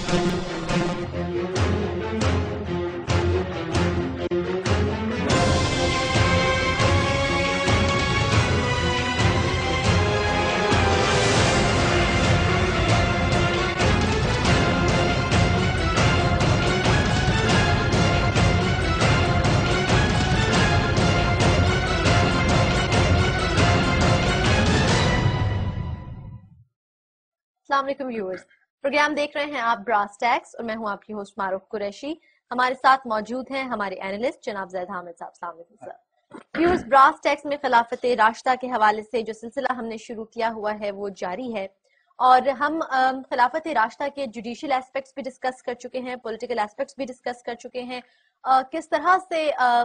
السلام علیکم viewers, programme دیکھ رہے ہیں آپ براس ٹیکس اور میں ہوں آپ کی ہوسٹ معروف قریشی. ہمارے ساتھ موجود ہیں ہمارے اینالسٹ جناب زید حامد صاحب. السلام علیکم سر. ویورز، براس ٹیکس میں خلافت راشدہ کے حوالے سے جو سلسلہ ہم نے شروع کیا ہوا ہے وہ جاری ہے، اور ہم خلافت راشدہ کے جوڈیشل ایسپیکٹس بھی ڈسکس کر چکے ہیں، پولیٹیکل ایسپیکٹس بھی ڈسکس کر چکے ہیں، کس طرح سے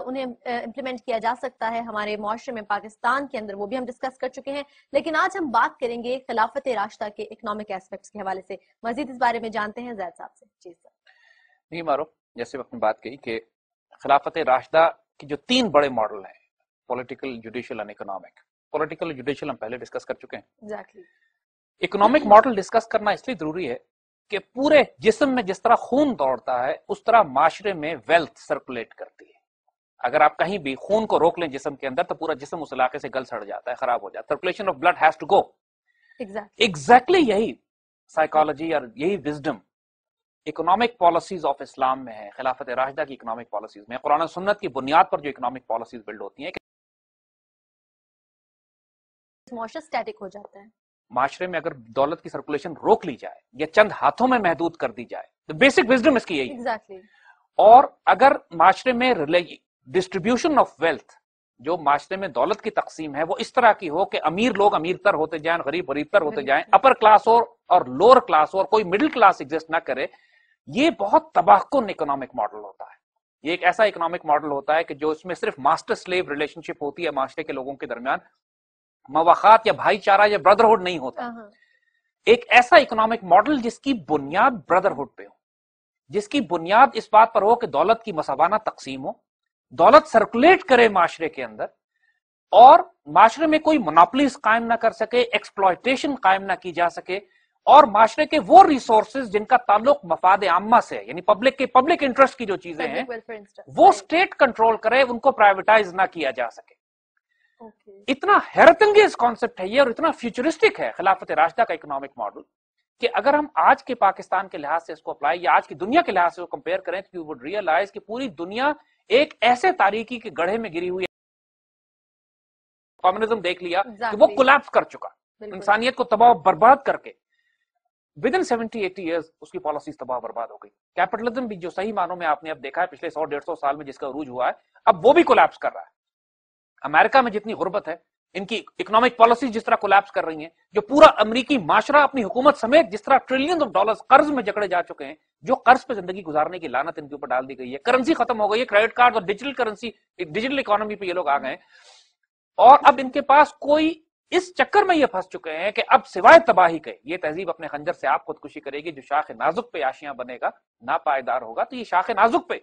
انہیں امپلیمنٹ کیا جا سکتا ہے ہمارے معاشرے میں پاکستان کے اندر، وہ بھی ہم ڈسکس کر چکے ہیں. لیکن آج ہم بات کریں گے خلافت راشدہ کے اکنامک ایسپیکٹس کے حوالے سے. مزید اس بارے میں جانتے ہیں زید صاحب سے. جی سر. نہیں معروف، جیسے آپ نے بات کہی کہ خلافت راشدہ کی جو 3 بڑے ماڈل ہیں، political, judicial and economic. Political judicial ہم پہلے ڈسکس کر چکے ہیں. ایگزیکٹلی. اکنامک ماڈل ڈسکس کرنا اس لیے ضروری ہے کہ پورے جسم میں جس طرح خون دوڑتا ہے اس طرح معاشرے میں ویلتھ سرکولیٹ کرتی ہے. اگر آپ کہیں بھی خون کو روک لیں جسم کے اندر تو پورا جسم اس علاقے سے گل سڑ جاتا ہے، خراب ہو جاتا ہے. Circulation of blood has to go. Exactly یہی سائیکالوجی اور یہی wisdom economic policies of Islam میں ہے، خلافت راشدہ کی اکنامک پالیسیز میں. قرآن و سنت کی بنیاد پر جو اکنامک پالیسیز بلڈ ہوتی ہیں کہ معاشرہ سٹیٹک ہو جاتا ہے. معاشرے میں اگر دولت کی سرکولیشن روک لی جائے یا چند ہاتھوں میں محدود کر دی جائے تو بیسک وزڈم اس کی یہی ہے. ایگزیکٹلی. اور اگر معاشرے میں ڈسٹریبیوشن آف ویلتھ، جو معاشرے میں دولت کی تقسیم ہے، وہ اس طرح کی ہو کہ امیر لوگ امیر تر ہوتے جائیں، غریب غریب تر ہوتے جائیں، اپر کلاس اور لوور کلاس اور کوئی مڈل کلاس ایگزسٹ نہ کرے، یہ بہت تباہ کن اکنامک ماڈل ہوتا ہے. یہ ایک ایسا اکنامک ماڈل ہوتا ہے کہ جو اس میں صرف ماسٹر سلیو ریلیشن شپ ہوتی ہے معاشرے کے لوگوں کے درمیان، مواخات یا بھائی چارہ یا بردرہڈ نہیں ہوتا. ایک ایسا اکنامک ماڈل جس کی بنیاد بردرہڈ پہ ہو، جس کی بنیاد اس بات پر ہو کہ دولت کی مساوانہ تقسیم ہو، دولت سرکولیٹ کرے معاشرے کے اندر، اور معاشرے میں کوئی مونوپلیز قائم نہ کر سکے، ایکسپلائٹیشن قائم نہ کی جا سکے، اور معاشرے کے وہ ریسورسز جن کا تعلق مفاد عامہ سے ہے، یعنی پبلک انٹرسٹ کی جو چیزیں ہیں وہ اسٹیٹ کنٹرول کرے، ان کو پرائیویٹائز نہ کیا جا سکے. اتنا حیرت انگیز کانسیپٹ ہے یہ اور اتنا فیوچرسٹک ہے خلافت راشدہ کا اکنامک ماڈل کہ اگر ہم آج کے پاکستان کے لحاظ سے اس کو اپلائی یا آج کی دنیا کے لحاظ سے کمپیئر کریں تو یو وڈ ریئلائز کہ پوری دنیا ایک ایسے تاریکی کے گڑھے میں گری ہوئی ہے. کمیونزم دیکھ لیا کہ وہ کولیپس کر چکا، انسانیت کو تباہ و برباد کر کے ودن 70-80 ایئرز اس کی پالیسیز تباہ برباد ہو گئی. کیپٹلزم بھی جو صحیح معنوں میں آپ نے اب دیکھا ہے پچھلے 100-150 سال میں جس کا عروج ہوا ہے، اب وہ بھی کولیپس کر رہا ہے. امریکہ میں جتنی غربت ہے، ان کی اکنامک پالیسیز جس طرح کولیپس کر رہی ہیں، جو پورا امریکی معاشرہ اپنی حکومت سمیت جس طرح ٹریلین آف ڈالرز قرض میں جکڑے جا چکے ہیں، جو قرض پہ زندگی گزارنے کی لعنت ان کے اوپر ڈال دی گئی ہے، کرنسی ختم ہو گئی ہے، کریڈٹ کارڈ اور ڈیجیٹل کرنسی، ڈیجیٹل اکانومی پہ یہ لوگ آ گئے ہیں، اور اب ان کے پاس کوئی اس چکر میں یہ پھنس چکے ہیں کہ اب سوائے تباہی کے یہ تہذیب اپنے خنجر سے آپ خودکشی کرے گی. جو شاخ نازک پہ آشیاں بنے گا، ناپائیدار ہوگا، تو یہ شاخ نازک پہ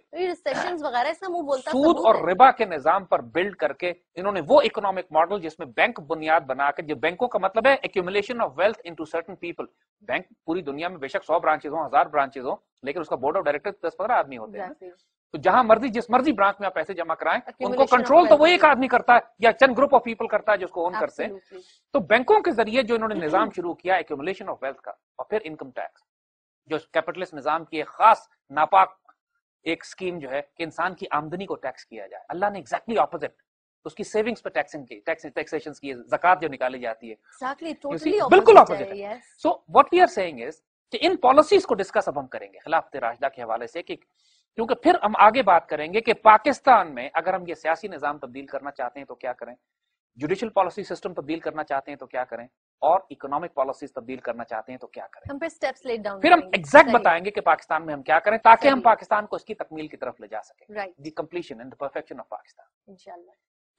سود اور ربا کے نظام پر بلڈ کر کے انہوں نے وہ اکنامک ماڈل جس میں بینک بنیاد بنا کے، جو بینکوں کا مطلب ہے accumulation of wealth into certain people. Bank پوری دنیا میں بے شک 100 برانچز ہوں، 1000 برانچز ہوں، لیکن اس کا بورڈ آف ڈائریکٹر 10-15 آدمی ہوتے ہیں. تو جہاں مرضی جس مرضی برانچ میں آپ پیسے جمع کرائیں، ان کو کنٹرول تو وہ ایک آدمی کرتا ہے یا چند گروپ آف پیپل کرتا ہے جو اس کو اون کرتے ہیں. تو بینکوں کے ذریعے جو انہوں نے نظام شروع کیا ایکومولیشن آف ویلتھ کا، اور پھر انکم ٹیکس، جو کیپٹلسٹ نظام کی ایک خاص ناپاک ایک سکیم جو ہے کہ انسان کی آمدنی کو ٹیکس کیا جائے. اللہ نے ایگزیکٹلی اپوزٹ اس کی سیونگز پہ ٹیکسیشن کی، زکات جو نکالی جاتی ہے بالکل اپوزٹ ہے. So what we are seeing is کہ ان پالیسیز کو ڈسکس اب ہم کریں گے خلافت راشدہ کے حوالے سے، کہ کیونکہ پھر ہم آگے بات کریں گے کہ پاکستان میں اگر ہم یہ سیاسی نظام تبدیل کرنا چاہتے ہیں تو کیا کریں، جوڈیشل پالیسی سسٹم تبدیل کرنا چاہتے ہیں تو کیا کریں، اور اکنامک پالیسیز تبدیل کرنا چاہتے ہیں تو کیا کریں. پھر ہم ایگزیکٹ بتائیں گے کہ پاکستان میں ہم کیا کریں تاکہ ہم پاکستان کو اس کی تکمیل کی طرف لے جا سکیں، the completion and the perfection of Pakistan انشاءاللہ.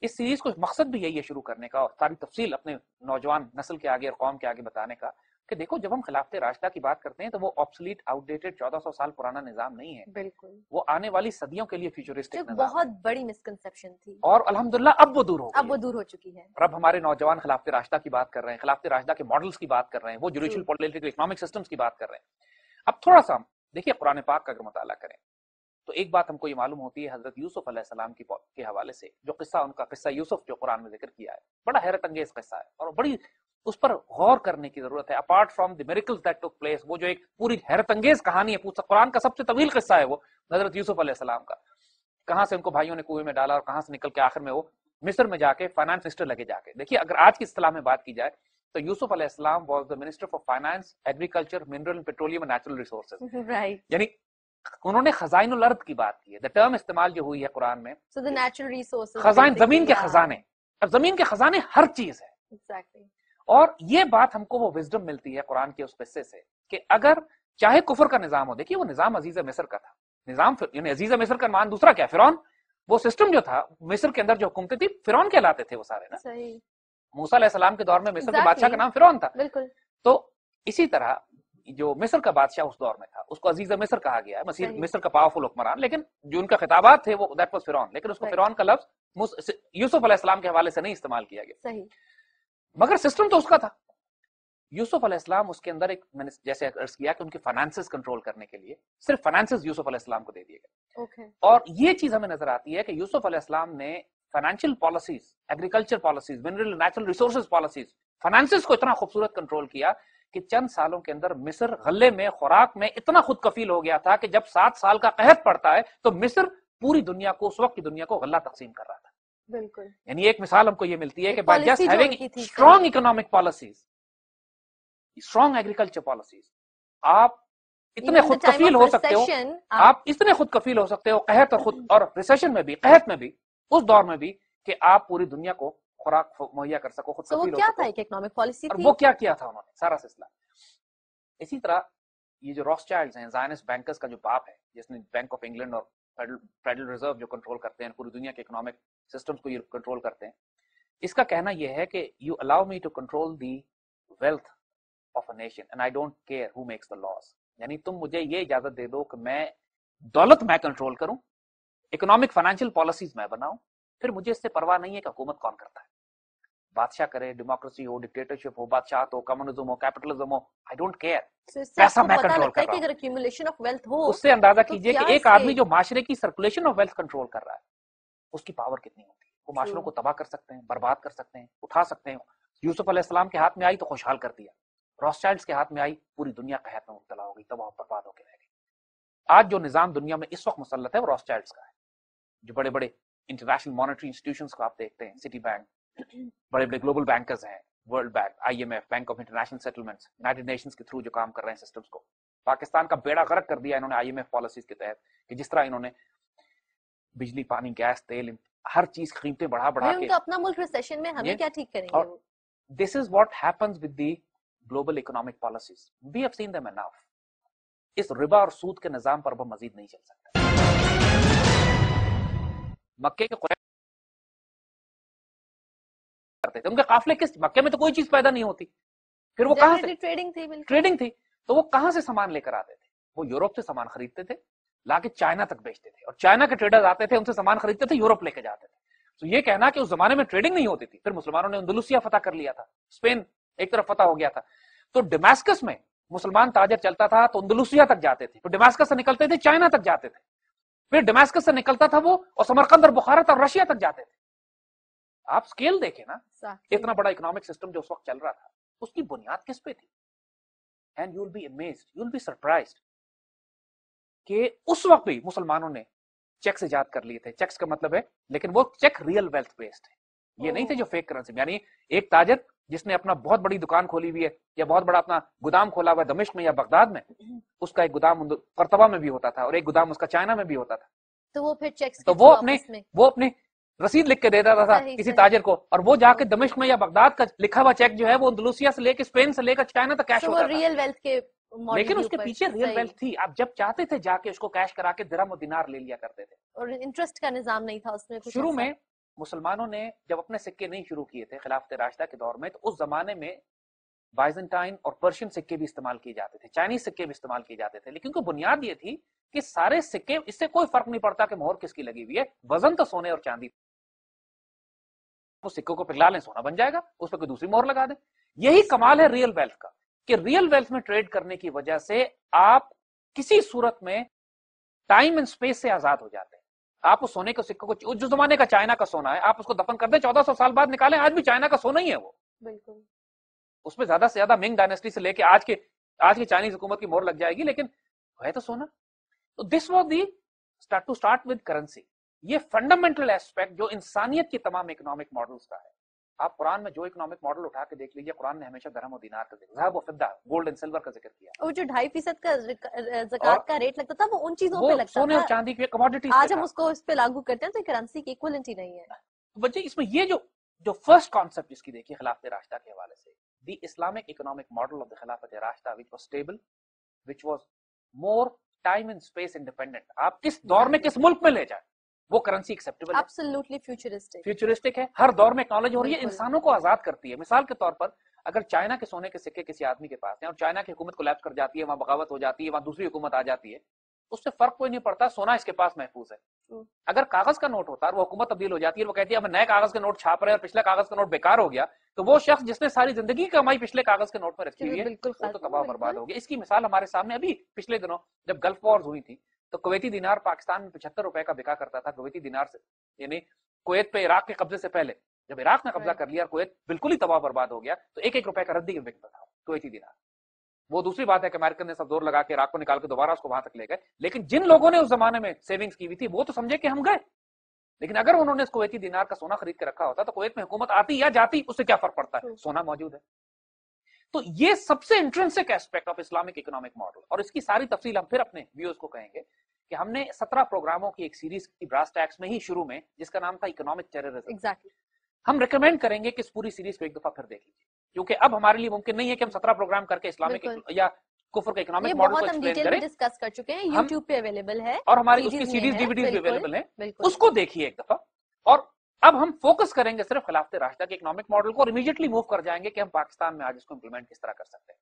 اس سیریز کو مقصد بھی یہی ہے شروع کرنے کا اور ساری تفصیل اپنے نوجوان نسل کے آگے اور قوم کے آگے بتانے کا کہ دیکھو جب ہم خلافت راشدہ کی بات کرتے ہیں تو وہ آبسلیٹ آؤٹ ڈیٹڈ 1400 سال پرانا نظام نہیں ہے، بالکل وہ آنے والی صدیوں کے لیے فیوچرسٹک نظام بہت بڑی مسکنسپشن تھی، اور الحمدللہ اب وہ دور ہو چکی ہے. اور اب ہمارے نوجوان خلافت راشدہ کی بات کر رہے ہیں، خلافت راشدہ کے ماڈلز کی بات کر رہے ہیں، وہ جوڈیشل پولیٹیکل اکنامک سسٹمز کی بات کر رہے ہیں. اب تھوڑا سا دیکھیے قرآن پاک کا اگر مطالعہ کریں تو ایک بات ہم کو یہ معلوم ہوتی ہے حضرت یوسف علیہ السلام کے حوالے سے، جو قصہ ان کا قصہ یوسف جو قرآن میں ذکر کیا ہے بڑا حیرت انگیز قصہ ہے اور بڑی اس پر غور کرنے کی ضرورت ہے. Apart from the miracles that took place, وہ جو ایک پوری حیرت انگیز کہانی ہے، پورا قرآن کا سب سے طویل قصہ ہے وہ حضرت یوسف علیہ السلام کا، کہاں سے ان کو بھائیوں نے کنویں میں ڈالا اور کہاں سے نکل کے آخر میں وہ مصر میں جا کے فائنانس منسٹر لگے جا کے. دیکھیے اگر آج کی اصطلاح میں بات کی جائے تو یوسف علیہ السلام was the minister for finance, agriculture, mineral, petroleum and natural resources. یعنی انہوں نے خزائن الارض کی بات کی ہے. دا ٹرم استعمال جو ہوئی ہے قرآن میں خزائن، زمین کے خزانے. اب زمین کے خزانے ہر چیز ہے. اور یہ بات ہم کو وہ وزڈم ملتی ہے قرآن کے اس قصے سے کہ اگر چاہے کفر کا نظام ہو، دیکھیے وہ نظام عزیز مصر کا تھا، نظام یعنی عزیز مصر کا مان دوسرا کیا، فرعون. وہ سسٹم جو تھا مصر کے اندر جو حکومتیں تھی فرعون کہلاتے تھے وہ سارے نا. موسیٰ علیہ السلام کے دور میں مصر کے بادشاہ کا نام فرعون تھا. تو اسی طرح جو مصر کا بادشاہ اس دور میں تھا اس کو عزیز مصر کہا گیا ہے، مصر کا پاورفل حکمران، لیکن جو ان کا خطابات تھے وہ دیٹ واز فرعون، لیکن اس کو فرعون کا لفظ یوسف علیہ السلام کے حوالے سے نہیں استعمال کیا گیا. مگر سسٹم تو اس کا تھا. یوسف علیہ السلام اس کے اندر ایک، میں نے جیسے عرض کیا کہ ان کے فائنانسز کنٹرول کرنے کے لیے صرف فائنانسز یوسف علیہ السلام کو دے دیے گئے. اور یہ چیز ہمیں نظر آتی ہے کہ یوسف علیہ السلام نے financial policies, agriculture policies, mineral natural resources policies, finances کو اتنا خوبصورت کنٹرول کیا کہ چند سالوں کے اندر مصر غلے میں، خوراک میں اتنا خود کفیل ہو گیا تھا کہ جب 7 سال کا قحط پڑتا ہے تو مصر پوری دنیا کو، اس وقت کی دنیا کو غلہ تقسیم کر رہا تھا. بالکل. یعنی ایک مثال ہم کو یہ ملتی ہے کہ by just having strong economic policies, strong agriculture policies, آپ اتنے خود کفیل ہو سکتے ہو، آپ اتنے خود کفیل ہو سکتے ہو قحط اور ریسیشن میں بھی، قحط میں بھی، اس دور میں بھی، کہ آپ پوری دنیا کو خوراک مہیا کر سکو، خود کفیل ہو سکو. تھا ایک اکنامک پالیسی اور وہ کیا کیا تھا انہوں نے، سارا سلسلہ. اسی طرح یہ جو روس چائلڈز ہیں، زائنسٹ بینکرز کا جو باپ ہے، جس نے بینک آف انگلینڈ اور فیڈرل ریزرو جو کنٹرول کرتے ہیں پوری دنیا کے اکنامک سسٹمز کو یہ کنٹرول کرتے ہیں، اس کا کہنا یہ ہے کہ you allow me to control the wealth of a nation and I don't care who makes the laws. یعنی تم مجھے یہ اجازت دے دو کہ میں دولت میں کنٹرول کروں، اکنامک فائنینشیل پالیسیز میں بناؤں، پھر مجھے اس سے پرواہ نہیں ہے کہ حکومت کون کرتا ہے، بادشاہ کرے، ڈیموکریسی ہو، ڈکٹیٹرشپ ہو، بادشاہت ہو، کمیونزم ہو، کیپٹلزم ہو، آئی ڈونٹ کیئر، پیسہ میں کنٹرول کر رہا ہوں. اس سے اندازہ کیجئے کہ ایک آدمی جو معاشرے کی سرکولیشن آف ویلتھ کنٹرول کر رہا ہے اس کی پاور کتنی ہوتی ہے. وہ معاشروں کو تباہ کر سکتے ہیں، برباد کر سکتے ہیں، اٹھا سکتے ہیں. یوسف علیہ السلام کے ہاتھ میں آئی تو خوشحال کر دیا، روس چائلڈز کے ہاتھ میں آئی پوری دنیا قحط میں مبتلا ہو گئی، تباہ برباد ہو کے رہ گئی. آج جو نظام دنیا میں اس وقت مسلط ہے وہ روس چائلڈز کا ہے. جو بڑے بڑے انٹرنیشنل مانیٹری انسٹیٹیوشنز کو آپ دیکھتے ہیں، سٹی بینک، بڑے بڑے گلوبل بینکرز ہیں، World Bank, I M F, bank of international settlements, United Nations کے تھرو جو کام کر رہے ہیں سسٹمز کو. پاکستان کا بیڑا غرق کر دیا انہوں نے آئی ایم ایف پالیسیز کے تحت، کہ جس طرح انہوں نے بجلی، پانی، گیس، تیل، ہر چیز قیمتیں بڑھا کے اپنا ملک ریسیشن میں، ہمیں کیا ٹھیک کریں گے. This is what happens with the global economic policies. We have seen them enough. اس ربا اور سود کے نظام پر وہ مزید نہیں چل سکتا. مکے کے قریش کرتے تھے، ان کے قافلے کس، مکے میں تو کوئی چیز پیدا نہیں ہوتی، پھر وہ کہاں سے، ٹریڈنگ تھی، تو وہ کہاں سے سامان لے کر آتے تھے؟ وہ یورپ سے سامان خریدتے تھے، لا کے چائنا تک بیچتے تھے، اور چائنا کے ٹریڈرز آتے تھے، ان سے سامان خریدتے تھے، یورپ لے کے جاتے تھے. تو یہ کہنا کہ اس زمانے میں ٹریڈنگ نہیں ہوتی تھی. پھر مسلمانوں نے اندلسیہ فتح کر لیا تھا، اسپین ایک طرف فتح ہو گیا تھا، تو ڈیماسکس میں مسلمان تاجر چلتا تھا تو اندلسیہ تک جاتے تھے، پھر ڈیماسکس سے نکلتے تھے چائنا تک جاتے تھے، پھر ڈیماسکس سے نکلتا تھا وہ اور سمرقند اور بخارا اور رشیا تک جاتے تھے. آپ سکیل دیکھیں نا، اتنا بڑا اکنامک سسٹم جو اس وقت چل رہا تھا، اس کی بنیاد کس پہ تھی؟ And you will be amazed, you will be surprised کہ اس وقت بھی مسلمانوں نے چیکس ایجاد کر لیے تھے. چیکس کا مطلب ہے، لیکن وہ چیک ریئل ویلتھ بیسڈ ہے، یہ نہیں تھے جو فیک کرنسی. یعنی ایک تاجر جس نے اپنا بہت بڑی دکان کھولی ہوئی ہے یا بہت بڑا اپنا گودام کھولا ہوا ہے دمشق میں یا بغداد میں، اس کا ایک گودام قرطبہ میں بھی ہوتا تھا اور ایک گودام اس کا چائنا میں بھی ہوتا تھا. تو وہ پھر چیکس، تو وہ اپنے رسید لکھ کے دیتا تھا کسی تاجر کو، اور وہ جا کے دمشق میں یا بغداد کا لکھا ہوا چیک جو ہے وہ اندلسیہ سے لے کے، اسپین سے لے کر چائنا تک کیش ہوتا تھا. لیکن اس کے پیچھے ریئل ویلتھ تھی. آپ جب چاہتے تھے جا کے اس کو کیش کرا کے درہم و دینار لے لیا کرتے تھے، اور انٹرسٹ کا نظام نہیں تھا اس میں. شروع میں مسلمانوں نے جب اپنے سکے نہیں شروع کیے تھے خلافت راشدہ کے دور میں، تو اس زمانے میں بائزنٹائن اور پرشین سکے بھی استعمال کیے جاتے تھے، چائنیز سکے بھی استعمال کیے جاتے تھے. لیکن کوئی بنیاد یہ تھی کہ سارے سکے، اس سے کوئی فرق نہیں پڑتا کہ مہر کس کی لگی ہوئی ہے، وزن تو سونے اور چاندی. وہ سکوں کو پگھلا لیں سونا بن جائے گا، اس پہ کوئی دوسری مہر لگا دیں. یہی کمال ہے ریئل ویلتھ کا، کہ ریئل ویلتھ میں ٹریڈ کرنے کی وجہ سے آپ किसी सूरत में टाइम एंड स्पेस से आजाद हो जाते हैं। आप उस सोने के सिक्के को, जो जमाने का चाइना का सोना है, आप उसको दफन कर दें, 1400 साल बाद निकालें, आज भी चाइना का सोना ही है वो। बिल्कुल। उसमें ज्यादा से ज्यादा मिंग डायनेस्टी से लेके आज की चाइनीज हुकूमत की मोहर लग जाएगी, लेकिन है तो सोना। तो this was the start with currency. ये फंडामेंटल एस्पेक्ट जो इंसानियत की तमाम इकोनॉमिक मॉडल्स का है। आप कुरान में जो इकोनॉमिक मॉडल उठा के देख लीजिए, कुरान ने हमेशा दरहम और दीनार का जिक्र, ज़हब और फिद्दा, गोल्ड एंड सिल्वर का जिक्र किया। और जो 2.5% का ज़कात का रेट लगता था वो उन चीजों पे लगता सोने था, और चांदी के कमोडिटीज। आज हम उसको इस पे लागू करते हैं तो करेंसी की इक्विवेलेंट ही नहीं है। वजह इसमें ये जो फर्स्ट कॉन्सेप्ट जिसकी देखिए खिलाफत राशिदा के हवाले से, the Islamic economic model of the खिलाफत राशिदा which was stable, which was more time and space independent. आप किस दौर में किस मुल्क में ले जाए वो करेंसी एक्सेप्टेबल है, एब्सोल्युटली फ्यूचरिस्टिक है, हर दौर में एक्नॉलेज हो रही है, इंसानों को आजाद करती है। मिसाल के तौर पर अगर चाइना के सोने के सिक्के किसी आदमी के पास हैं और चाइना की हुकूमत कोलैप्स कर जाती है, वहां बगावत हो जाती है, वहां दूसरी हुकूमत आ जाती है, उससे फर्क कोई नहीं पड़ता, सोना इसके पास महफूज है। अगर कागज का नोट होता है, वो हुकूमत तब्दील हो जाती है, वो कहती है अब नए कागज के नोट छाप रहे हैं और पिछले कागज का नोट बेकार हो गया, तो वो शख्स जिसने सारी जिंदगी की कमाई पिछले कागज के नोट में रखी हुई है, वो तो तबाह बर्बाद हो गया। इसकी मिसाल हमारे सामने अभी पिछले दिनों जब गल्फ वॉर्स हुई थी, तो कुवैती दिनार पाकिस्तान में 75 रुपए का बिका करता था। कुवैती दिनार से, यानी कुवैत पे इराक के कब्जे से पहले जब इराक ने कब्जा कर लिया और कुवैत बिल्कुल ही तबाह बर्बाद हो गया, तो एक रुपए का रद्दी बिकता था कुवैती दिनार। वो दूसरी बात है कि अमेरिकन ने सब जोर लगा के इराक को निकाल के दोबारा उसको वहां तक ले गए, लेकिन जिन लोगों ने उस जमाने में सेविंग्स की हुई थी वो तो समझे कि हम गए, लेकिन अगर उन्होंने कुवैती दिनार का सोना खरीद के रखा होता तो कुवैत में हुकूमत आती या जाती, उससे क्या फर्क पड़ता है, सोना मौजूद है। तो ये सबसे intrinsic aspect of Islamic economic model, और इसकी सारी तफसील हम फिर अपने व्यूअर्स को कहेंगे कि हमने 17 प्रोग्रामों की एक सीरीज की ब्रास टैक्स में ही शुरू में, जिसका नाम था इकोनॉमिक टेररिज्म। एग्जैक्टली। हम रिकमेंड करेंगे कि इस पूरी सीरीज को एक दफा फिर देख लीजिए, क्योंकि अब हमारे लिए मुमकिन नहीं है कि हम 17 प्रोग्राम करके इस्लामिक या कुफर का इकोनॉमिक मॉडल को एक्सप्लेन करें। डिस्कस कर चुके हैं, YouTube पे अवेलेबल है और हमारी उसकी सीरीज डीवीडीज भी अवेलेबल है, उसको देखिए एक दफा। और अब हम फोकस करेंगे सिर्फ खिलाफत राशिदा के इकोनॉमिक मॉडल को और इमीडिएटली मूव कर जाएंगे कि हम पाकिस्तान में आज इसको इंप्लीमेंट किस तरह कर सकते हैं।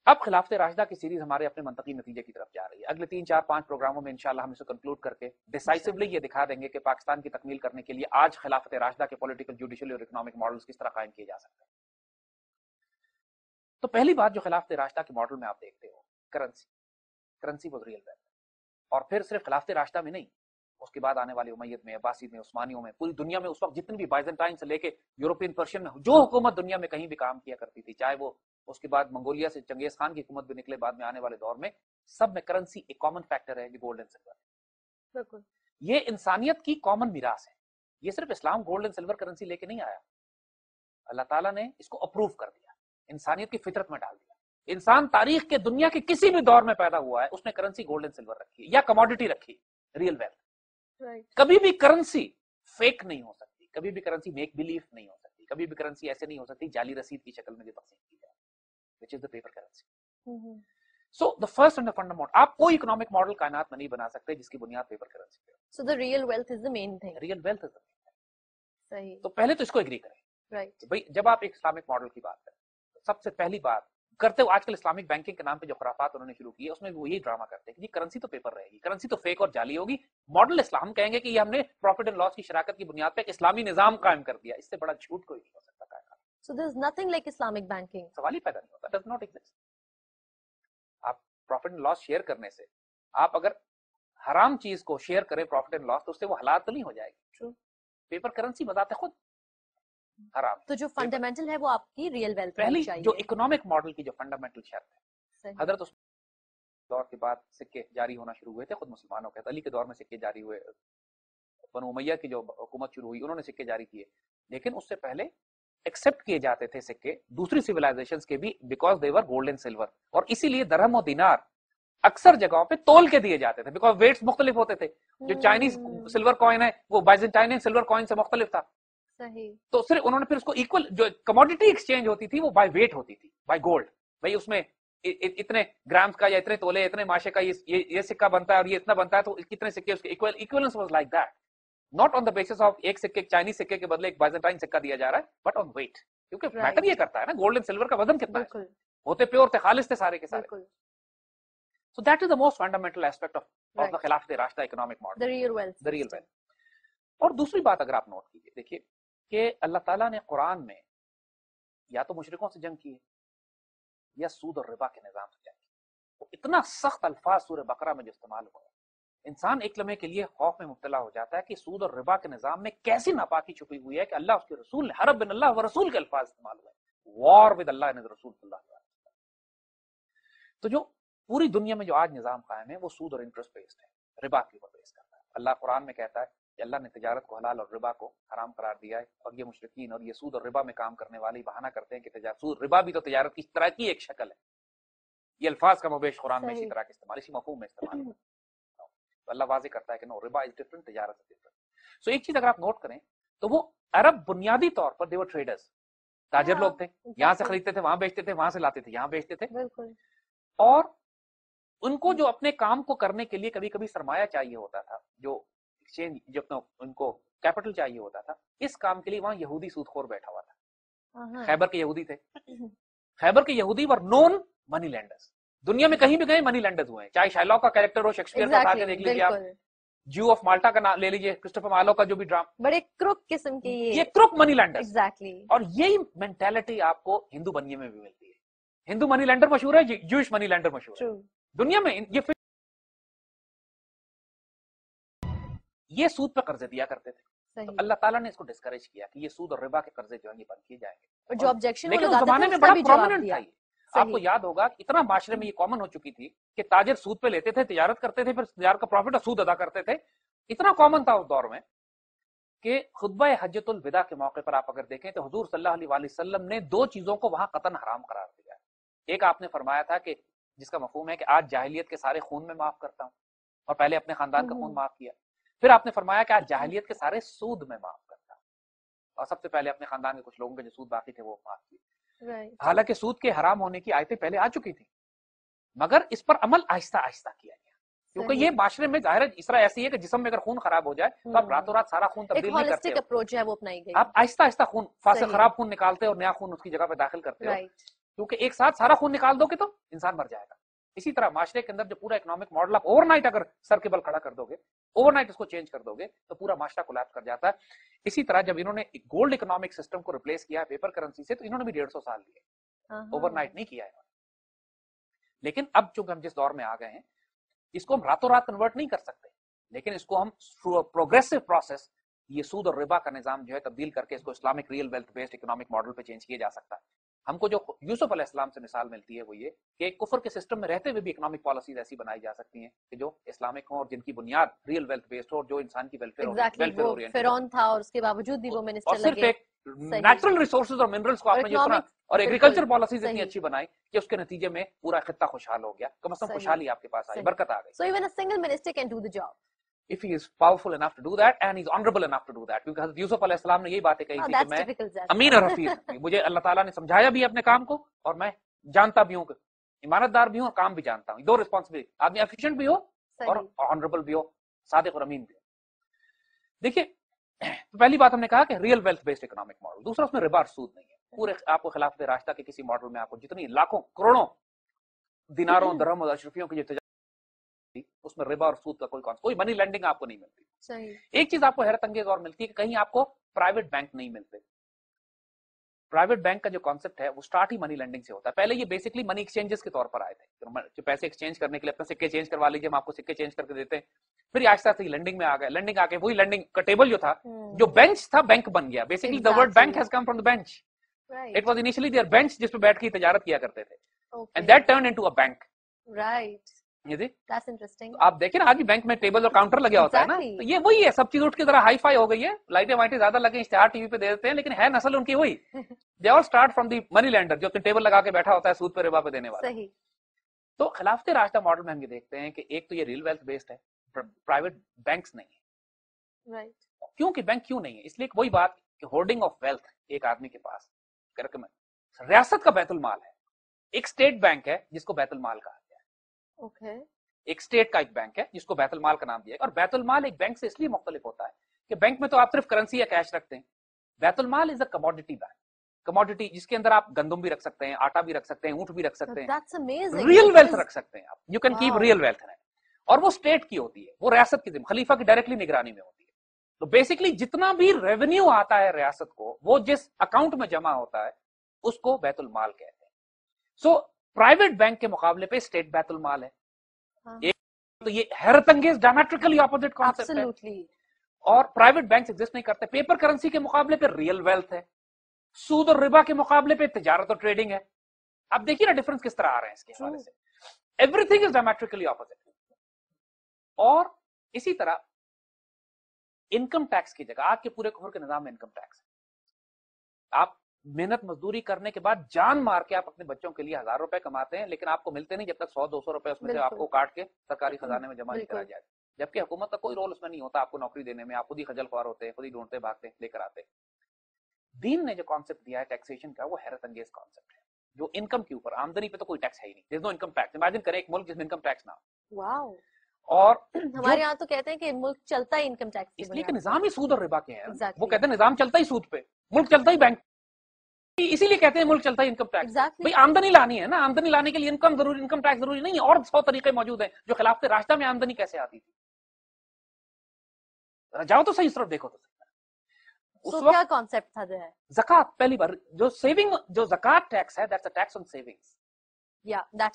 अब खिलाफत राशिदा की सीरीज हमारे अपने मंतकी नतीजे की तरफ जा रही है। अगले 3, 4, 5 प्रोग्रामों में इंशाल्लाह हम इसे कंक्लूड करके डिसाइसिवली ये दिखा देंगे कि पाकिस्तान की तकमील करने के लिए आज खिलाफत राशिदा के पॉलिटिकल, जुडिशियल और इकोनॉमिक मॉडल्स किस तरह कायम किए जा सकते हैं। तो पहली बात जो खिलाफत राशिदा के मॉडल में आप देखते हो, करेंसी वाज रियल वेल्थ। और फिर सिर्फ खिलाफत राशिदा में नहीं, उसके बाद आने वाले उमैयद में, अब्बासीद में, उस्मानियों में, पूरी दुनिया में उस वक्त जितनी भी बाइजेंटाइन से लेके यूरोपियन, पर्शियन में जो हुकूमत दुनिया में कहीं भी काम किया करती थी, चाहे वो उसके बाद मंगोलिया से चंगेज खान की हुकूमत भी निकले बाद में आने वाले दौर में, सब में करेंसी एक कॉमन फैक्टर है, गोल्ड एंड सिल्वर। ये इंसानियत की कॉमन मिरास है। ये सिर्फ इस्लाम गोल्ड एंड सिल्वर करेंसी लेके नहीं आया, अल्लाह ताला ने इसको अप्रूव कर दिया, इंसानियत की फितरत में डाल दिया। इंसान तारीख के दुनिया के किसी भी दौर में पैदा हुआ है, उसने करेंसी गोल्ड एंड सिल्वर रखी है या कमोडिटी रखी, रियल वेल्थ। कभी भी करेंसी फेक नहीं हो सकती, कभी भी करेंसी मेक बिलीव नहीं हो सकती, कभी भी करेंसी ऐसे नहीं हो सकती जाली रसीद की शक्ल में जो तकसीम की जाए, which is the paper currency. So the first and the fundamental, आप कोई इकोनॉमिक मॉडल कायनात में नहीं बना सकते जिसकी बुनियाद पेपर करेंसी पे। So the real wealth is the main thing, real wealth is the main thing. सही। तो पहले तो इसको एग्री करें, राइट। भाई जब आप एक इस्लामिक मॉडल की बात करें, तो सबसे पहली बात करते हो, आजकल इस्लामिक बैंकिंग के नाम पे जो खुराफात उन्होंने शुरू की है, उसमें वो यही ड्रामा करते हैं कि करेंसी तो पेपर रहेगी, करेंसी तो फेक और जाली होगी, मॉडल इस्लाम कहेंगे कि ये हमने प्रॉफिट एंड लॉस की शराकत की बुनियाद पे एक इस्लामी निजाम कायम कर दिया। इससे बड़ा झूठ कोई नहीं हो सकता कायनात। So there is nothing like Islamic banking, सवाल ही पैदा नहीं होता, डज नॉट एग्जिस्ट। आप प्रॉफिट एंड लॉस शेयर करने से, आप अगर हराम चीज को शेयर करें प्रॉफिट एंड लॉस, तो उससे वो हलाल तो नहीं हो जाएगी। ट्रू। पेपर करेंसी बताते खुद हराम। तो जो फंडामेंटल है वो आपकी रियल वेल्थ पहली चाहिए। जो इकोनॉमिक मॉडल की जो फंडामेंटल शर्त है, हजरत उस दौर के बाद सिक्के जारी होना शुरू हुए थे, खुद मुसलमानों के, अली के दौर में सिक्के जारी हुए, बनु उमैया की जो हुकूमत शुरू हुई उन्होंने सिक्के जारी किए, लेकिन उससे पहले एक्सेप्ट किए जाते थे सिक्के दूसरी सिविलाइजेशंस के भी, because they were gold and silver. और इसीलिए दरहम और दिनार अक्सर जगहों पे तोल के दिए जाते थे, बिकॉज वेट्स मुख्तलिफ होते थे। जो चाइनीज सिल्वर कॉइन है वो बाइजेंटाइनियन सिल्वर कॉइन से मुख्तलिफ था। सही। तो सिर्फ उन्होंने फिर उसको इक्वल, जो कमोडिटी एक्सचेंज होती थी वो बाय वेट होती थी, बाय गोल्ड। भाई उसमें इतने ग्राम्स का या इतने तोले, इतने माशे का ये सिक्का बनता है और ये इतना बनता है, तो कितने सिक्के उसके equivalence was like that, not on the basis of एक सिक्के, चाइनीज सिक्के के बदले एक बाइजेंटाइन सिक्का दिया जा रहा है, बट ऑन वेट। क्योंकि मैटर ये करता है ना, गोल्ड एंड सिल्वर का वजन कितना है, होते प्योर थे, खालिस थे सारे के सारे। So that is the most fundamental aspect of the खिलाफत Rashida economic model, the real wealth। और दूसरी बात अगर आप नोट कीजिए, देखिए कि अल्लाह ताला ने कुरान में या तो मुशरिकों से जंग की है या सूद और रिबा के निजाम से जंग की। वो اتنا سخت الفاظ سورہ بقرہ میں جو استعمال ہوا، انسان ایک لمحے کے لیے خوف میں مبتلا ہو جاتا ہے کہ سود اور ربا کے نظام میں کیسی ناپاکی چھپی ہوئی ہے کہ اللہ اس کے رسول نے حرب بن اللہ و رسول کے الفاظ استعمال ہوئے، وار ود اللہ اینڈ رسول صلی اللہ علیہ وسلم۔ تو جو پوری دنیا میں جو آج نظام قائم ہے وہ سود اور انٹرسٹ بیسڈ ہے، ربا کے اوپر بیس کرتا ہے۔ اللہ قرآن میں کہتا ہے کہ اللہ نے تجارت کو حلال اور ربا کو حرام قرار دیا ہے، اور یہ مشرکین اور یہ سود اور ربا میں کام کرنے والے بہانہ کرتے ہیں کہ سود ربا بھی تو تجارت کی طرح کی ایک شکل ہے۔ یہ الفاظ کا مبیش قرآن میں اسی طرح کے استعمال، اسی مفہوم میں استعمال ہے۔ تو اللہ واضح کرتا ہے کہ نو، ربا از ڈفرنٹ، تجارت از ڈفرنٹ۔ سو ایک چیز اگر آپ نوٹ کریں تو وہ عرب بنیادی طور پر دیور ٹریڈرز، تاجر لوگ تھے، یہاں سے خریدتے تھے وہاں بیچتے تھے، وہاں سے لاتے تھے یہاں بیچتے تھے، اور ان کو جو اپنے کام کو کرنے کے لیے کبھی کبھی سرمایہ چاہیے ہوتا تھا، جو ایکسچینج، جو ان کو کیپٹل چاہیے ہوتا تھا، اس کام کے لیے وہاں یہودی سود خور بیٹھا ہوا تھا۔ خیبر کے یہودی تھے، خیبر کے یہودی ور نون منی لینڈرز، دنیا میں کہیں بھی گئے منی لینڈرز ہوئے ہیں، چاہے شائلاک کا کیریکٹر ہو، شیکسپیئر کا اٹھا کے دیکھ لیجیے آپ، جو آف مالٹا کا نام لے لیجیے، کرسٹوفر مارلو کا جو بھی ڈرام، بڑے کروک قسم کے یہ کروک منی لینڈرز۔ ایگزیکٹلی، اور یہی مینٹالٹی آپ کو ہندو بنیے میں بھی ملتی ہے۔ ہندو منی لینڈر مشہور ہے، جوش منی لینڈر مشہور ہے دنیا میں۔ یہ سود پہ قرضے دیا کرتے تھے، تو اللہ تعالیٰ نے اس کو ڈسکریج کیا کہ یہ سود اور ربا کے قرضے جو ہیں یہ بند کیے جائیں گے، اور جو آبجیکشن لیکن اس زمانے میں بڑا پرومیننٹ تھا۔ آپ کو یاد ہوگا اتنا معاشرے میں یہ کامن ہو چکی تھی کہ تاجر سود پہ لیتے تھے، تجارت کرتے تھے، پھر تجارت کا پروفٹ اور سود ادا کرتے تھے۔ اتنا کامن تھا اس دور میں کہ خطبہ حجۃ الوداع کے موقع پر آپ اگر دیکھیں تو حضور صلی اللہ علیہ وسلم نے دو چیزوں کو وہاں قطعاً حرام قرار دیا۔ ایک آپ نے فرمایا تھا کہ جس کا مفہوم ہے کہ آج جاہلیت کے سارے خون میں معاف کرتا ہوں، اور پہلے اپنے خاندان کا خون معاف کیا۔ پھر آپ نے فرمایا کہ آج جاہلیت کے سارے سود میں معاف کرتا ہوں، اور سب سے پہلے اپنے خاندان کے کچھ لوگوں کے جو سود باقی تھے وہ معاف کیے۔ حالانکہ سود کے حرام ہونے کی آیتیں پہلے آ چکی تھی، مگر اس پر عمل آہستہ آہستہ کیا گیا، کیونکہ یہ معاشرے میں ظاہر اس طرح ایسی ہے کہ جسم میں اگر خون خراب ہو جائے تو آپ راتوں رات سارا خون تبدیل نہیں کرتے، اپروچ ہے وہ اپنائی گئی، آپ آہستہ آہستہ خون فاسد خراب خون نکالتے اور نیا خون اس کی جگہ پہ داخل کرتے ہو، کیونکہ ایک ساتھ سارا خون نکال دو گے تو انسان مر جائے گا۔ اسی طرح معاشرے کے اندر جو پورا اکنامک ماڈل آپ اوور نائٹ اگر سر کے بل کھڑا کر دو گے، اوور نائٹ اس کو چینج کر دو گے تو پورا معاشرہ کولیپس کر جاتا ہے۔ اسی طرح جب انہوں نے گولڈ اکنامک سسٹم کو ریپلیس کیا پیپر کرنسی سے، تو انہوں نے بھی 150 سال لیے، اوور نائٹ نہیں کیا ہے۔ لیکن اب چونکہ ہم جس دور میں آ گئے ہیں، اس کو ہم راتوں رات کنورٹ نہیں کر سکتے، لیکن اس کو ہم پروگریسو پروسیس، یہ سود اور ربا کا نظام جو ہے تبدیل کر کے اس کو Islamic real wealth based economic model پہ چینج کیا جا سکتا ہے۔ ہم کو جو یوسف علیہ السلام سے مثال ملتی ہے وہ یہ کہ کفر کے سسٹم میں رہتے ہوئے بھی اکنامک پالیسیز ایسی بنائی جا سکتی ہیں کہ جو اسلامک ہوں اور جن کی بنیاد ریئل ویلتھ بیسڈ ہو، اور جو انسان کی ویلفیئر فرعون تھا اور اس کے باوجود بھی وہ منسٹر لگے، اور صرف ایک نیچرل ریسورسز اور منرلز کو آپ نے جتنا، اور ایگریکلچر پالیسیز اتنی اچھی بنائی کہ اس کے نتیجے میں پورا خطہ خوشحال ہو گیا، کم از کم خوشحالی آپ کے پاس آئی، برکت آ گئی۔ So even a single minister can do the job if he is powerful enough to do that and he is honorable enough to do that، کیونکہ حضرت یوسف علیہ السلام نے یہی باتیں کہی تھی کہ میں امین اور حفیظ ہوں، مجھے اللہ تعالیٰ نے سمجھایا بھی اپنے کام کو، اور میں جانتا بھی ہوں کہ ایمانت دار بھی ہوں اور کام بھی جانتا ہوں، دو ریسپانسبلٹی، آدمی ایفیشینٹ بھی ہو اور آنریبل بھی ہو، صادق اور امین بھی ہو۔ دیکھیے پہلی بات ہم نے کہا کہ real wealth based economic model, دوسرا اس میں ربا اور سود نہیں ہے۔ پورے آپ کو خلافت راشدہ کے کسی ماڈل میں آپ کو جتنی لاکھوں کروڑوں دیناروں درہم اور اشرفیوں کی جو اس میں ربا اور سود کا کوئی منی لینڈنگ آپ کو نہیں ملتی۔ ایک چیز آپ کو حیرت انگیز اور ملتی ہے کہ کہیں آپ کو پرائیویٹ بینک نہیں ملتے۔ پرائیویٹ بینک کا جو کانسیپٹ ہے وہ سٹارٹ ہی منی لینڈنگ سے ہوتا ہے۔ پہلے یہ بیسکلی منی ایکسچینجز کے طور پر آئے تھے، جو پیسے ایکسچینج کرنے کے لیے اپنے سکے چینج کروا لیجیے، ہم آپ کو سکے چینج کر کے دیتے ہیں۔ پھر آہستہ آہستہ لینڈنگ میں آ گئے، لینڈنگ آ کے وہی لینڈنگ کا ٹیبل جو تھا، جو بینچ تھا بینک بن گیا۔ Basically the word bank has come from the bench. It was initially their bench جس پہ بیٹھ کے تجارت کیا کرتے تھے، and that turned into a bank. Right. That's interesting. آپ دیکھیں نا آج بھی بینک میں ٹیبل اور کاؤنٹر لگا ہوتا ہے نا، تو یہ وہی ہے، سب چیز اٹھ کے ذرا ہائی فائی ہو گئی ہے، لائٹیں وائٹیں زیادہ لگے، اشتہار ٹی وی پہ دے دیتے ہیں، لیکن ہے نسل ان کی وہی، they all start from the money lender جو اپنے ٹیبل لگا کے بیٹھا ہوتا ہے سود پہ ربا پہ دینے والا۔ تو خلافت راشدہ ماڈل میں ہم یہ دیکھتے ہیں کہ ایک تو یہ ریل ویلتھ بیسڈ ہے، پرائیویٹ بینکس نہیں ہے۔ کیوں کہ بینک کیوں نہیں ہے؟ اس لیے وہی بات کہ ہولڈنگ آف ویلتھ ایک آدمی کے پاس ریاست کا بیت المال ہے، ایک اسٹیٹ بینک ہے جس کو بیت المال کہا گیا ہے، ایک اسٹیٹ کا ایک بینک ہے جس کو بیت المال کا نام دیا ہے۔ اور بیت المال ایک بینک سے اس لیے مختلف ہوتا ہے کہ بینک میں تو آپ صرف کرنسی یا کیش رکھتے ہیں، بیت المال از اے کموڈیٹی بینک، کموڈیٹی جس کے اندر آپ گندم بھی رکھ سکتے ہیں، آٹا بھی رکھ سکتے ہیں، اونٹ بھی رکھ سکتے ہیں، ریئل ویلتھ رکھ سکتے ہیں آپ، you can keep real wealth, اور وہ اسٹیٹ کی ہوتی ہے، وہ ریاست کی خلیفہ کی ڈائریکٹلی نگرانی میں ہوتی ہے۔ تو بیسکلی جتنا بھی ریونیو آتا ہے ریاست کو، وہ جس اکاؤنٹ میں جمع ہوتا ہے اس کو بیت المال کہتے ہیں۔ سو प्राइवेट बैंक के मुकाबले पे स्टेट बैतुल माल है। हाँ, एक तो ये हैरत अंगेज डायमेट्रिकली ऑपोजिट कॉन्सेप्ट है। absolutely. और प्राइवेट बैंक एग्जिस्ट नहीं करते। पेपर करेंसी के मुकाबले पे रियल वेल्थ है, सूद और रिबा के मुकाबले पे तिजारत और ट्रेडिंग है। आप देखिए ना डिफरेंस किस तरह आ रहे हैं इसके हवाले से। Everything is diametrically opposite. और इसी तरह इनकम टैक्स की जगह आज के पूरे कुफर के निजाम में इनकम टैक्स है। आप मेहनत मजदूरी करने के बाद जान मार के आप अपने बच्चों के लिए 1000 रुपए कमाते हैं, लेकिन आपको मिलते नहीं जब तक 100-200 रुपए उसमें से आपको काट के सरकारी खजाने में जमा नहीं करा जाए। जबकि हुकूमत का कोई रोल उसमें नहीं होता आपको नौकरी देने में। आप खुद ही खजल ख्वार होते हैं, खुद ही ढूंढते भागते लेकर आते। दीन ने जो कॉन्सेप्ट दिया है टैक्सेशन का, वो हैरत अंगेज कॉन्सेप्ट है। जो इनकम के ऊपर, आमदनी पे तो कोई टैक्स है ही नहीं, there is no income tax. Imagine करें एक मुल्क जिसमें इनकम टैक्स ना हो। वाओ। और हमारे यहाँ तो कहते हैं कि मुल्क चलता ही इनकम टैक्स की इसलिए कि निजाम ही सूद और रिबा के हैं। Exactly. वो कहते हैं निजाम चलता ही सूद पे, मुल्क चलता ही बैंक, इसीलिए कहते हैं मुल्क चलता ही इनकम टैक्स। Exactly. भाई आमदनी लानी है ना, आमदनी लाने के लिए इनकम जरूरी, इनकम टैक्स जरूरी नहीं है। और 100 तरीके मौजूद हैं। जो खिलाफत रास्ता में आमदनी कैसे आती थी, जाओ तो सही तरफ देखो तो। उस क्या कॉन्सेप्ट था जो है ज़कात, पहली बार जो सेविंग, जो ज़कात टैक्स है, that's a tax on savings.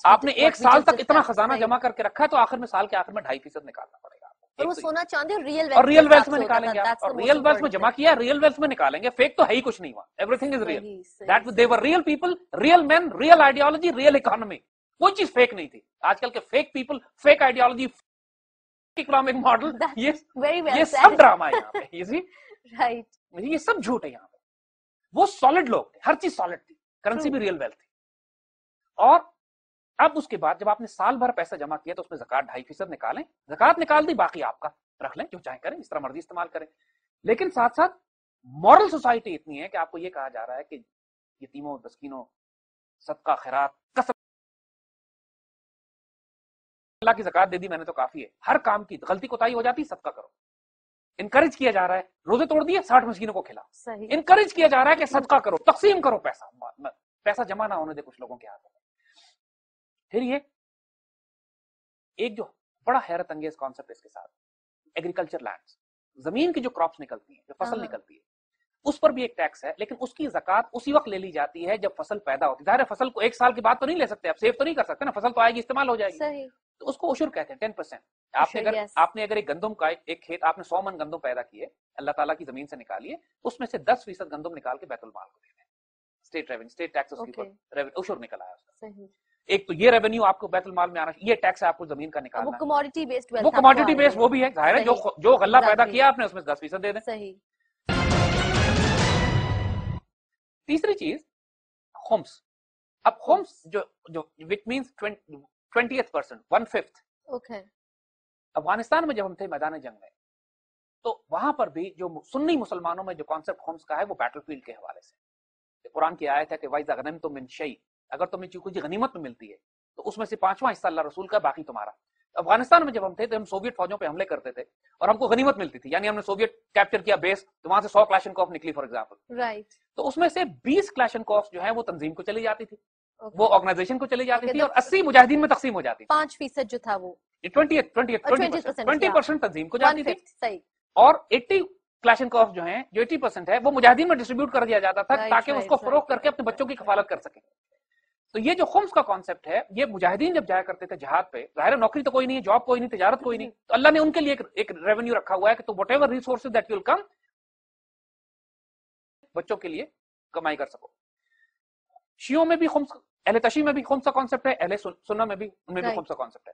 आपने एक साल तक इतना खजाना जमा करके रखा है, तो आखिर में साल के आखिर में 2.5% निकालना पड़ेगा आपको। और वो सोना चांदी और रियल वेल्थ में निकालेंगे आप, और रियल वेल्थ में जमा किया, रियल वेल्थ में निकालेंगे। फेक तो है ही कुछ नहीं हुआ, everything is real. That they were real people, real man, real ideology, real economy. कोई चीज फेक नहीं थी। आजकल के fake people, fake ideology, economic model, ये सब ड्रामा है यहाँ पे। राइट, ये सब झूठ है यहाँ पे। वो सॉलिड लोग थे, हर चीज सॉलिड थी, करेंसी भी रियल वेल्थ थी। और अब उसके बाद जब आपने साल भर पैसा जमा किया तो उसमें ज़कात 2.5% निकालें। ज़कात निकाल दी, बाकी आपका रख लें, जो चाहे करें, इस तरह मर्जी इस्तेमाल करें। लेकिन साथ साथ मॉरल सोसाइटी इतनी है कि आपको ये कहा जा रहा है कि यतीमों, मिस्कीनों, सदका खैरात, कसम, अल्लाह की ज़कात दे दी मैंने तो काफी है। हर काम की गलती कोताही हो जाती, सदका करो। इनकरेज किया जा रहा है, रोजे तोड़ दिए 60 मिस्कीनों को खिलाओ। इनकरेज किया जा रहा है कि सदका करो, तकसीम करो पैसा, पैसा जमा ना होने दे कुछ लोगों के हाथों में। फिर ये एक जो बड़ा हैरत अंगेज कॉन्सेप्ट इसके साथ, एग्रीकल्चर लैंड्स, जमीन की जो क्रॉप्स निकलती हैं, जो फसल निकलती है, उस पर भी एक टैक्स है। लेकिन उसकी ज़कात उसी वक्त ले ली जाती है जब फसल पैदा होती है। ज़ाहिर है फसल को एक साल के बाद तो नहीं ले सकते, आप सेव तो नहीं कर सकते ना, फसल तो आएगी, इस्तेमाल हो जाएगी। तो उसको उशुर कहते हैं, 10%। आपने अगर एक गंदम का एक खेत, आपने 100 मन गंदम पैदा किए, अल्लाह ताला की जमीन से निकालिए, उसमें से 10% गंदम निकाल के बैतुल माल को देते हैं। स्टेट रेवेन्यू, स्टेट टैक्स उसके ऊपर उशुर निकल आया उसका। एक तो ये रेवेन्यू आपको बैतुल माल में आना, ये टैक्स है आपको जमीन का निकालना। वो कमोडिटी बेस्ड वो भी है, जाहिर है जो गल्ला पैदा किया आपने उसमें 10% दे दें। सही। तीसरी चीज खुम्स। अब खुम्स जो विच मींस 20%, 1/5। ओके। अफगानिस्तान में जब हम थे मैदान जंग में, तो वहां पर भी जो सुन्नी मुसलमानों में जो कॉन्सेप्ट खुम्स का है, वो बैटलफील्ड के हवाले से कुरान की आयत है कि वाइज़ा गनमतुम मिन शै, अगर तुम्हें कुछ गनीमत में मिलती है तो उसमें से 5वां हिस्सा अल्लाह रसूल का, बाकी तुम्हारा। अफगानिस्तान में जब हम थे तो हम सोवियत फौजों पे हमले करते थे और हमको गनीमत मिलती थी, यानी हमने सोवियत कैप्चर किया बेस, तो वहां से 100 क्लैशनकोफ निकली फॉर एग्जांपल, राइट। तो उसमें से 20 क्लैशनकोफ जो है वो तंजीम को चली जाती थी, वो ऑर्गेनाइजेशन को चली जाती थी, और 80 मुजाहिदीन में तकसीम हो जाती थी। 5% जो था वो 20% तंजीम को जाती थी, और 80 क्लैशनकोफ जो है, जो 80% है, वो मुजाहिदीन में डिस्ट्रीब्यूट कर दिया जाता था, ताकि उसको फरोख्त करके अपने बच्चों की कफालत कर सके। तो ये जो खुम्स का कॉन्सेप्ट है, ये मुजाहिदीन जब जाया करते थे जहाद पे, जाहिर है नौकरी तो कोई नहीं है, जॉब कोई नहीं, तिजारत कोई नहीं, तो अल्लाह ने उनके लिए एक रेवेन्यू रखा हुआ है कि तो whatever resources that will come, बच्चों के लिए कमाई कर सको। शियों में भी खुम्स, अहले तशी में भी खुम्स का कॉन्सेप्ट है, अहले सुन्ना में भी, उनमें भी खुम्स का कॉन्सेप्ट है।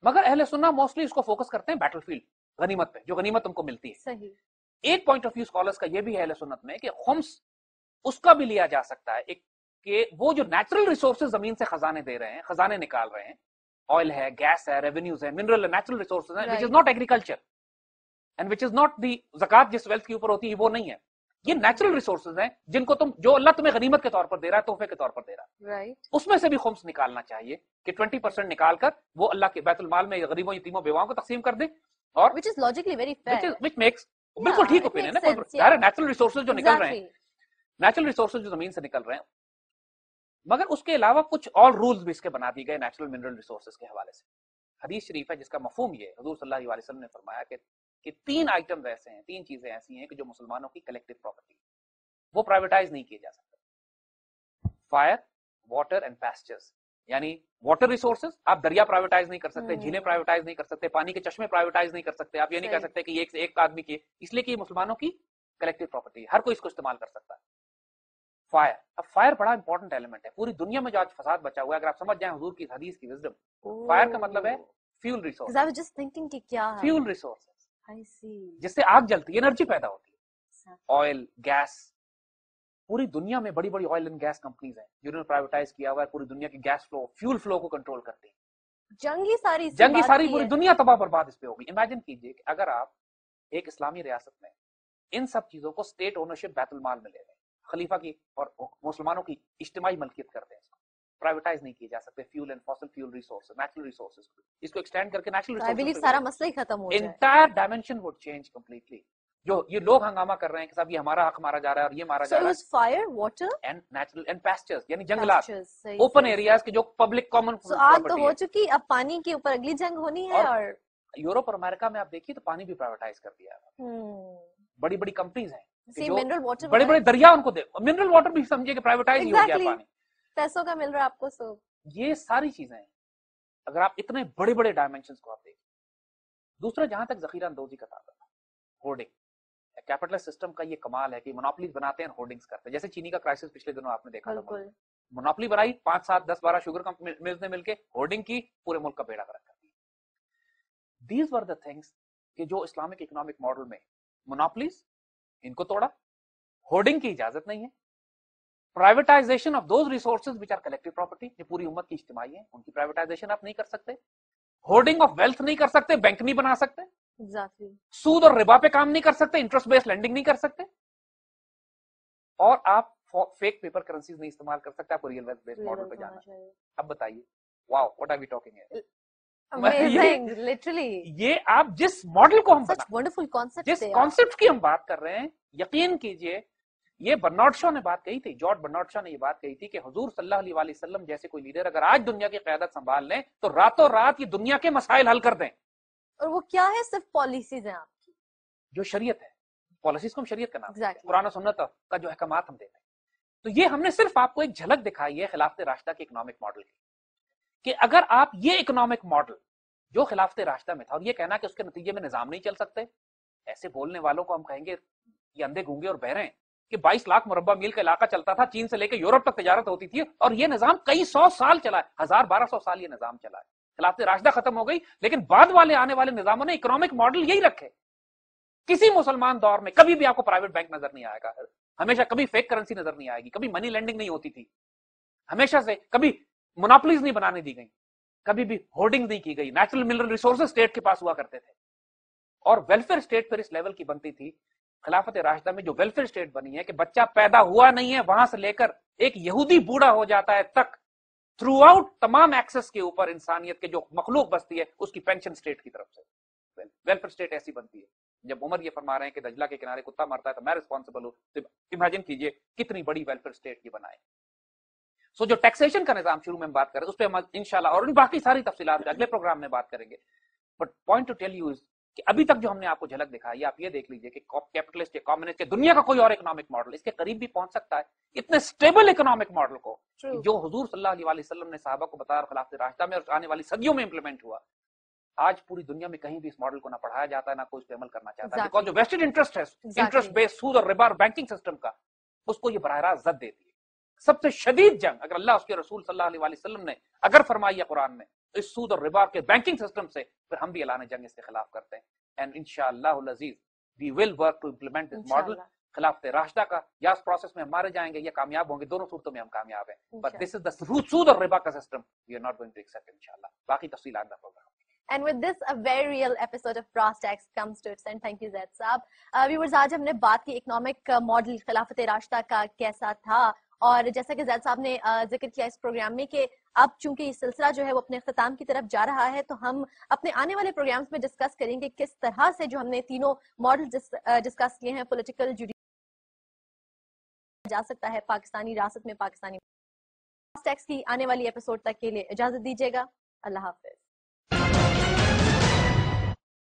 मगर अहले सुन्ना मोस्टली इसको फोकस करते हैं बैटलफील्ड, गनीमत पे, जो गनीमत तुमको मिलती है। सही। एक पॉइंट ऑफ व्यू स्कॉलर्स का ये भी है अहले सुन्नत में कि खुम्स उसका भी लिया जा सकता है एक, कि वो जो नेचुरल रिसोर्सेज जमीन से खजाने दे रहे हैं, खजाने निकाल रहे हैं, ऑयल है, गैस है, रेवेन्यूज है, मिनरल है, नेचुरल रिसोर्सेज है, which is not agriculture and which is not the ज़कात जिस वेल्थ के ऊपर होती है, वो नहीं है। ये नेचुरल रिसोर्सेज हैं जिनको तुम, जो अल्लाह तुम्हें गनीमत के तौर पर दे रहा है, तोहफे के तौर पर दे रहा है, राइट। उसमें से भी खुम्स निकालना चाहिए कि 20% निकाल कर वो अल्लाह के बैतुल माल में गरीबों, यतीमों, बेवाओं को तकसीम कर दे। और which is logically very fair, which makes बिल्कुल ठीक ओपिनियन है। कोई नेचुरल रिसोर्सेज जो निकल रहे हैं, नेचुरल रिसोर्सेज जो जमीन से निकल रहे हैं, मगर उसके अलावा कुछ और रूल्स भी इसके बना दिए गए नेचुरल मिनरल रिसोर्सेज के हवाले से। हदीस शरीफ है जिसका मफहूम ये, हुजूर सल्लल्लाहु अलैहि वसल्लम ने फरमाया कि 3 आइटम्स ऐसे हैं, 3 चीजें ऐसी हैं कि जो मुसलमानों की कलेक्टिव प्रॉपर्टी, वो प्राइवेटाइज नहीं किए जा सकते। फायर, वाटर एंड पैस्चर्स, यानी वाटर रिसोर्सेज आप दरिया प्राइवेटाइज नहीं कर सकते, झीलें प्राइवेटाइज नहीं कर सकते, पानी के चश्मे प्राइवेटाइज नहीं कर सकते, आप ये नहीं कह सकते कि एक आदमी की, इसलिए कि मुसलमानों की कलेक्टिव प्रॉपर्टी, हर कोई इसको इस्तेमाल कर सकता है। फायर, अब फायर बड़ा इंपॉर्टेंट एलिमेंट है पूरी दुनिया में जो आज फसाद बचा हुआ है, अगर आप समझ जाएं हुजूर की हदीस की विजडम, फायर का मतलब है fuel resource, I was just thinking कि क्या है फ्यूल रिसोर्सेज, I see, जिससे आग जलती है, एनर्जी पैदा होती है, ऑयल, गैस। पूरी दुनिया में बड़ी बड़ी ऑयल एंड गैस कंपनीज हैं जिन्होंने प्राइवेटाइज किया हुआ है, पूरी दुनिया की गैस फ्लो, फ्यूल फ्लो को कंट्रोल करती है। जंगी सारी पूरी दुनिया तबाह बर्बाद इस पे होगी। इमेजिन कीजिए कि अगर आप एक इस्लामी रियासत में इन सब चीजों को स्टेट ओनरशिप बैतुल माल में ले लें, खलीफा की और मुसलमानों की इज्तिमाई मलकियत करते हैं, इसको प्राइवेटाइज नहीं किए जा सकते, fuel and fossil fuel resources, natural resources, इसको एक्सटेंड करके नेचुरल रिसोर्सेज, सारा मसला ही खत्म हो जाए, entire dimension would change completely. जो ये लोग हंगामा कर रहे हैं कि साहब ये हमारा हक मारा जा रहा है और ये मारा जा रहा है, fire, water and natural and pastures, यानी जंगलात, ओपन एरियाज के जो पबलिक कॉमन आग तो हो चुकी, अब पानी के ऊपर अगली जंग होनी है। और यूरोप और अमेरिका में आप देखिए तो पानी भी प्राइवेटाइज कर दिया है, बड़ी बड़ी कंपनीज हैं, मिनरल वाटर, बड़े बड़े दरिया उनको दे, मिनरल वाटर भी समझिए कि प्राइवेटाइज ही हो गया पानी, पैसों का मिल रहा है आपको। सो ये सारी चीजें हैं अगर आप इतने बड़े बड़े डायमेंशंस को आप देखिए। दूसरा, जहां तक जखीरा अंदोजी का ताल्लुक है, होर्डिंग, कैपिटलिस्ट सिस्टम का ये कमाल है कि मोनोपोलीज बनाते हैं, होर्डिंग्स करते हैं। जैसे चीनी का क्राइसिस पिछले दिनों आपने देखा था, मोनोपोली बनाई, 5, 7, 10, 12 शुगर मिल्स ने मिलकर होर्डिंग की, पूरे मुल्क का बेड़ा गर्क कर दिया। दीज वर द थिंग्स कि जो इस्लामिक इकोनॉमिक मॉडल में मोनोपोलीज, इनको तोड़ा, होर्डिंग की इजाजत नहीं है, privatisation of those resources which are collective property, जो पूरी उम्मत की इज्तिमाई है, उनकी प्राइवेटाइजेशन आप नहीं कर सकते, होर्डिंग ऑफ वेल्थ नहीं कर सकते, बैंक नहीं बना सकते, सूद और रिबा पे काम नहीं कर सकते, इंटरेस्ट बेस्ड लेंडिंग नहीं कर सकते, और आप फेक पेपर करेंसीज नहीं इस्तेमाल कर सकते, आपको रियल वेल्थ बेस्ड मॉडल पे जाना है। अब बताइए, wow what are we talking here, amazing, literally ये आप जिस मॉडल को हम वंडरफुल कॉन्सेप्ट, जिस कॉन्सेप्ट की हम बात कर रहे हैं, यकीन कीजिए ये बर्नार्ड शॉ ने बात कही थी, जॉर्ज बर्नार्ड शॉ ने ये बात कही थी कि हुजूर सल्लल्लाहु अलैहि वसल्लम जैसे कोई लीडर अगर आज दुनिया की क़यादत संभाल लें तो रातों रात ये दुनिया के मसाइल हल कर दें। और वो क्या है? सिर्फ पॉलिसीज हैं आपकी, जो शरीयत है, पॉलिसीज को हम शरीयत का नाम, कुरान और सुन्नत का जो अहकामात हम देते हैं। तो ये हमने सिर्फ आपको एक झलक दिखाई है खिलाफत राशिदा के इकोनॉमिक मॉडल की, कि अगर आप ये इकोनॉमिक मॉडल जो खिलाफत राशिदा में था, और ये कहना कि उसके नतीजे में निजाम नहीं चल सकते, ऐसे बोलने वालों को हम कहेंगे ये अंधे गूंगे और बहरे हैं कि 22 लाख मुरब्बा मील का इलाका चलता था, चीन से लेकर यूरोप तक तिजारत होती थी, और ये निजाम कई 100 साल चला है, 1000-1200 साल ये निजाम चला है। खिलाफत राशिदा खत्म हो गई, लेकिन बाद वाले आने वाले निजामों ने इकोनॉमिक मॉडल यही रखे। किसी मुसलमान दौर में कभी भी आपको प्राइवेट बैंक नजर नहीं आएगा, हमेशा कभी फेक करेंसी नजर नहीं आएगी, कभी मनी लेंडिंग नहीं होती थी, हमेशा से कभी मोनोपोलीज नहीं बनाने दी गई, कभी भी होर्डिंग नहीं की गई, नेचुरल मिनरल रिसोर्सेज स्टेट के पास हुआ करते थे, और वेलफेयर स्टेट फिर इस लेवल की बनती थी। खिलाफत राशिदा में जो वेलफेयर स्टेट बनी है कि बच्चा पैदा हुआ नहीं है वहां से लेकर एक यहूदी बूढ़ा हो जाता है तक, थ्रू आउट तमाम एक्सेस के ऊपर इंसानियत के जो मखलूक बसती है उसकी पेंशन स्टेट की तरफ से वेलफेयर स्टेट ऐसी बनती है। जब उमर ये फरमा रहे हैं कि दजला के किनारे कुत्ता मरता है तो मैं रिस्पॉन्सिबल हूं, तो इमेजिन कीजिए कितनी बड़ी वेलफेयर स्टेट ये बनाए। सो जो टैक्सेशन का निजाम शुरू में हम बात करें उस पर हम इंशाल्लाह और बाकी सारी तफसीलात अगले प्रोग्राम में बात करेंगे, but point to tell you is कि अभी तक जो हमने आपको झलक दिखाई, आप ये देख लीजिए कि कैपिटलिस्ट या कम्युनिस्ट या दुनिया का कोई और इकोनॉमिक मॉडल इसके करीब भी पहुंच सकता है इतने स्टेबल इकोनॉमिक मॉडल को जो हुजूर सल्लल्लाहु अलैहि वसल्लम ने सहाबा को बताया, खिलाफत राशिदा में और आने वाली सदियों में इंप्लीमेंट हुआ। आज पूरी दुनिया में कहीं भी इस मॉडल को ना पढ़ाया जाता है ना कोई इस पे अमल करना चाहता है, बिकॉज़ जो वेस्टेड इंटरेस्ट है, इंटरेस्ट बेस्ड सूद और रिबा बैंकिंग सिस्टम का, उसको ये बराह रास्त जद देती है। सबसे शदीद जंग अगर अल्लाह उसके रसूल सल्लल्लाहु अलैहि वसल्लम ने अगर फरमाई है कुरान में, तो इस सूद और रिबा के बैंकिंग सिस्टम से फिर हम भी ऐलान जंग इसके खिलाफ करते हैं। एंड इंशाअल्लाह अज़ीज we will work to implement this model. खिलाफत राशिदा का या इस प्रोसेस में हम मारे जाएंगे या कामयाब होंगे, दोनों सूरतों में हम कामयाब हैं, बट दिस इज द सूद और रिबा का system we are not going to accept इंशाअल्लाह। बाकी तफसीलात दा programme. And with this, a very real episode of Brass Tacks comes to its end. Thank you, Zaid साहब। Viewers, आज हमने बात की इकोनॉमिक मॉडल खिलाफत राशिदा का कैसा था, और जैसा कि ज़ैद साहब ने जिक्र किया इस प्रोग्राम में कि अब चूंकि ये सिलसिला जो है वो अपने ख़त्म की तरफ जा रहा है, तो हम अपने आने वाले प्रोग्राम्स में डिस्कस करेंगे किस तरह से जो हमने तीनों मॉडल डिस्कस किए हैं, पॉलिटिकल जा सकता है पाकिस्तानी रियासत में पाकिस्तानी। टैक्स की आने वाली एपिसोड तक के लिए इजाजत दीजिएगा। अल्लाह हाफिज।